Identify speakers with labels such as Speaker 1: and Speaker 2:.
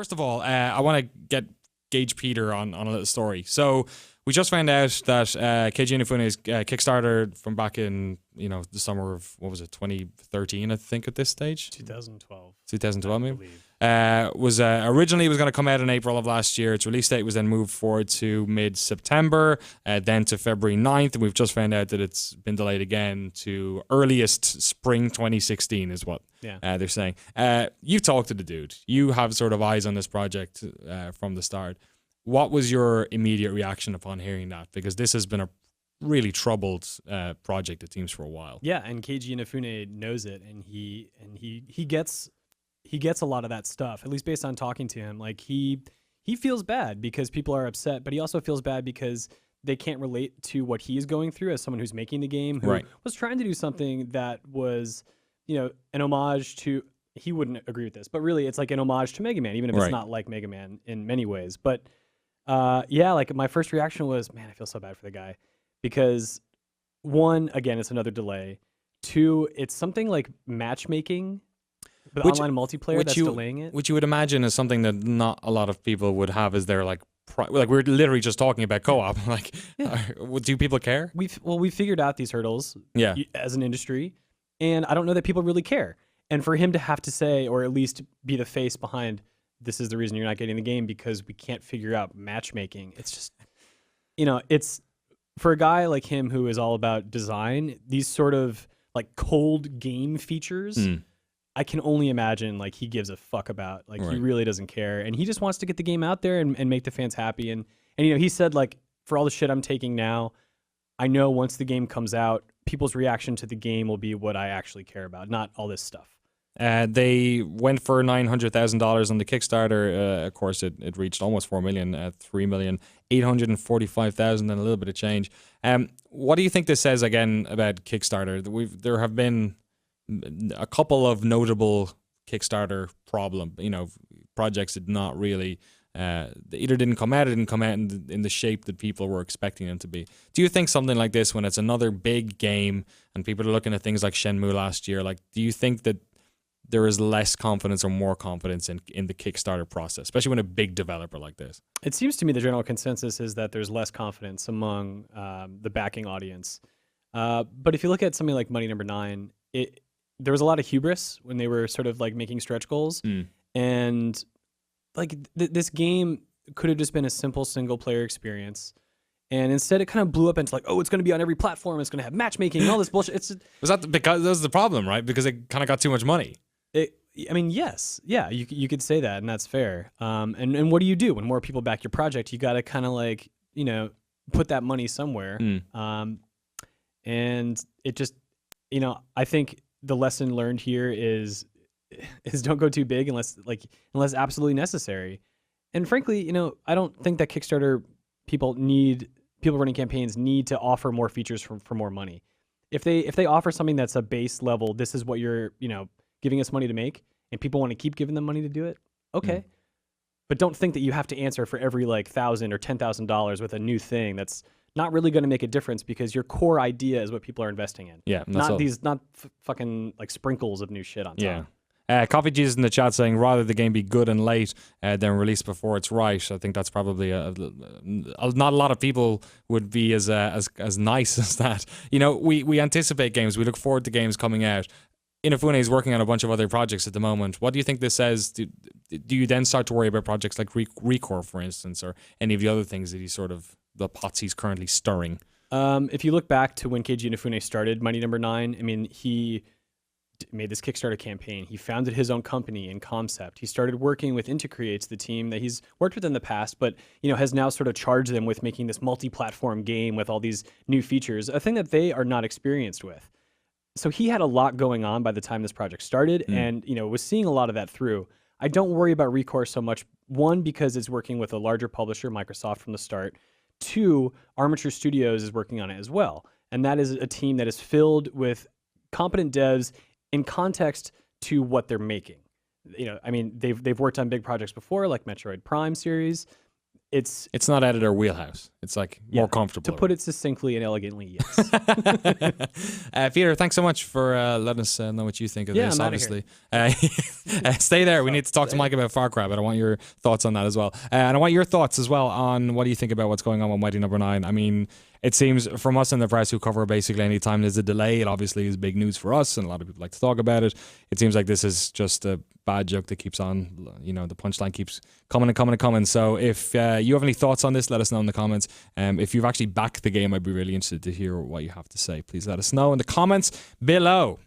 Speaker 1: First of all, I want to gauge Peter on a little story. So we just found out that Keiji Inafune's Kickstarter from back in the summer of 2013, I think at this stage. 2012 maybe. Was originally was going to come out in April of last year. Its release date was then moved forward to mid-September, then to February 9th, and we've just found out that it's been delayed again to earliest spring 2016 is what they're saying. You've talked to the dude. You have sort of eyes on this project from the start. What was your immediate reaction upon hearing that? Because this has been a really troubled project, it seems, for a while.
Speaker 2: Yeah, and Keiji Inafune knows it, and he gets a lot of that stuff, at least based on talking to him. Like he feels bad because people are upset, but he also feels bad because they can't relate to what he is going through as someone who's making the game, who was trying to do something that was, an homage to, he wouldn't agree with this, but really it's like an homage to Mega Man, even if it's not like Mega Man in many ways. But like my first reaction was, man, I feel so bad for the guy, because one, again, it's another delay. Two, it's something like matchmaking, but online multiplayer that's delaying it.
Speaker 1: Which you would imagine is something that not a lot of people would have as their like we're literally just talking about co-op. Do people care?
Speaker 2: We figured out these hurdles as an industry, and I don't know that people really care. And for him to have to say, or at least be the face behind, this is the reason you're not getting the game because we can't figure out matchmaking. It's just, it's for a guy like him who is all about design, these sort of like cold game features, I can only imagine like he gives a fuck about. Like he really doesn't care, and he just wants to get the game out there and make the fans happy. And he said, like, for all the shit I'm taking now, I know once the game comes out, people's reaction to the game will be what I actually care about, not all this stuff.
Speaker 1: They went for $900,000 on the Kickstarter. Of course, it reached almost 4 million, 3,845,000 and a little bit of change. What do you think this says again about Kickstarter? There have been a couple of notable Kickstarter projects did not really they either didn't come out in the shape that people were expecting them to be. Do you think something like this, when it's another big game and people are looking at things like Shenmue last year, like, do you think that there is less confidence or more confidence in the Kickstarter process, especially when a big developer like this?
Speaker 2: It seems to me the general consensus is that there's less confidence among the backing audience. But if you look at something like Money Number 9, there was a lot of hubris when they were sort of like making stretch goals. And like this game could have just been a simple single player experience. And instead it kind of blew up into like, oh, it's going to be on every platform. It's going to have matchmaking and all this bullshit.
Speaker 1: Because that was the problem, right? Because it kind of got too much money.
Speaker 2: Yes. Yeah, you could say that, and that's fair. And what do you do when more people back your project? You got to kind of like, put that money somewhere. And it just, I think the lesson learned here is don't go too big unless absolutely necessary. And frankly, I don't think that Kickstarter people running campaigns need to offer more features for more money. If they offer something that's a base level, this is what you're, giving us money to make, and people want to keep giving them money to do it, okay. But don't think that you have to answer for every like $1,000 or $10,000 with a new thing that's not really going to make a difference, because your core idea is what people are investing in.
Speaker 1: Yeah,
Speaker 2: not fucking like sprinkles of new shit on top.
Speaker 1: Yeah. Coffee Jesus in the chat saying rather the game be good and late than released before it's right. I think that's probably not a lot of people would be as nice as that. We anticipate games. We look forward to games coming out. Inafune is working on a bunch of other projects at the moment. What do you think this says? Do you then start to worry about projects like Recore, for instance, or any of the other things that the pots he's currently stirring?
Speaker 2: If you look back to when Keiji Inafune started Mighty Number 9, I mean, he made this Kickstarter campaign. He founded his own company in Concept. He started working with Intercreates, the team that he's worked with in the past, but has now sort of charged them with making this multi-platform game with all these new features, a thing that they are not experienced with. So he had a lot going on by the time this project started, and was seeing a lot of that through. I don't worry about Recore so much. One, because it's working with a larger publisher, Microsoft, from the start. Two, Armature Studios is working on it as well, and that is a team that is filled with competent devs in context to what they're making. I mean, they've worked on big projects before, like Metroid Prime series. it's
Speaker 1: not editor wheelhouse. It's like more comfortable.
Speaker 2: To put it succinctly and elegantly, yes.
Speaker 1: Peter, thanks so much for letting us know what you think of this.
Speaker 2: I'm
Speaker 1: Obviously, stay there. We need to talk to Mike about Far Cry, but I want your thoughts on that as well, and I want your thoughts as well on what do you think about what's going on with Mighty Number 9. I mean, it seems from us in the press who cover basically any time there's a delay, it obviously is big news for us, and a lot of people like to talk about it. It seems like this is just a bad joke that keeps on, the punchline keeps coming and coming and coming. So if you have any thoughts on this, let us know in the comments. If you've actually backed the game, I'd be really interested to hear what you have to say. Please let us know in the comments below.